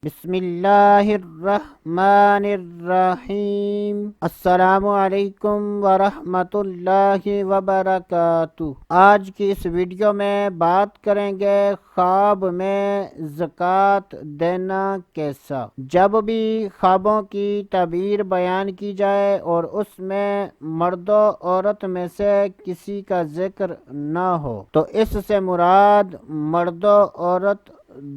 بسم اللہ الرحمن الرحیم۔ السلام علیکم ورحمۃ اللہ وبرکاتہ۔ آج کی اس ویڈیو میں بات کریں گے خواب میں زکوٰۃ دینا کیسا۔ جب بھی خوابوں کی تعبیر بیان کی جائے اور اس میں مرد و عورت میں سے کسی کا ذکر نہ ہو تو اس سے مراد مرد و عورت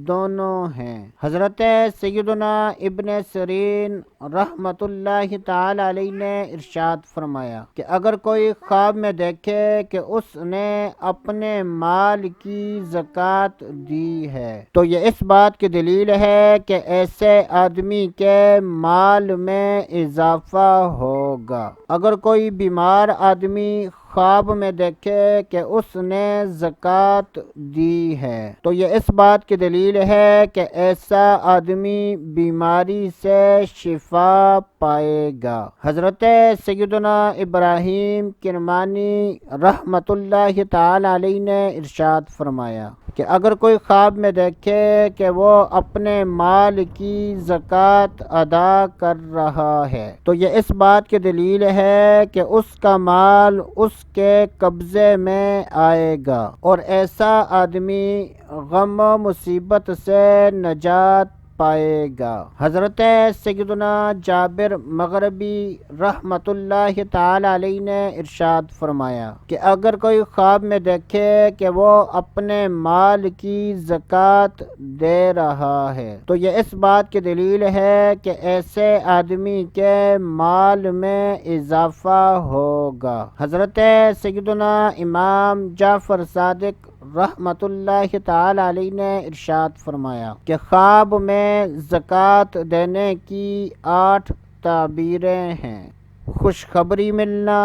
دونوں ہیں۔ حضرت سیدنا ابن سیرین رحمۃ اللہ تعالی علیہ نے ارشاد فرمایا کہ اگر کوئی خواب میں دیکھے کہ اس نے اپنے مال کی زکوٰۃ دی ہے تو یہ اس بات کی دلیل ہے کہ ایسے آدمی کے مال میں اضافہ ہوگا۔ اگر کوئی بیمار آدمی خواب میں دیکھے کہ اس نے زکوٰۃ دی ہے تو یہ اس بات کی دلیل ہے کہ ایسا آدمی بیماری سے شفا پائے گا۔ حضرت سیدنا ابراہیم کرمانی رحمۃ اللہ تعالی علیہ نے ارشاد فرمایا کہ اگر کوئی خواب میں دیکھے کہ وہ اپنے مال کی زکوٰۃ ادا کر رہا ہے تو یہ اس بات کی دلیل ہے کہ اس کا مال اس کے قبضے میں آئے گا اور ایسا آدمی غم و مصیبت سے نجات پائے گا۔ حضرت سیدنا جابر مغربی رحمۃ اللہ تعالی علیہ نے ارشاد فرمایا کہ اگر کوئی خواب میں دیکھے کہ وہ اپنے مال کی زکوٰۃ دے رہا ہے تو یہ اس بات کی دلیل ہے کہ ایسے آدمی کے مال میں اضافہ ہوگا۔ حضرت سیدنا امام جعفر صادق رحمۃ اللہ تعالی علیہ نے ارشاد فرمایا کہ خواب میں زکوٰۃ دینے کی 8 تعبیریں ہیں: خوشخبری ملنا،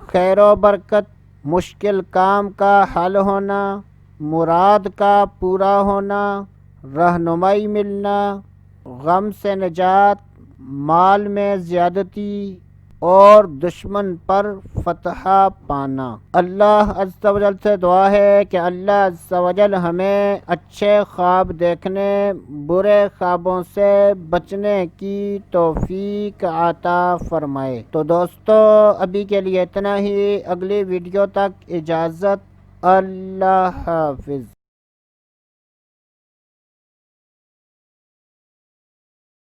خیر و برکت، مشکل کام کا حل ہونا، مراد کا پورا ہونا، رہنمائی ملنا، غم سے نجات، مال میں زیادتی اور دشمن پر فتح پانا۔ اللہ عز و جل سے دعا ہے کہ اللہ عز و جل ہمیں اچھے خواب دیکھنے، برے خوابوں سے بچنے کی توفیق عطا فرمائے۔ تو دوستو ابھی کے لیے اتنا ہی، اگلی ویڈیو تک اجازت، اللہ حافظ۔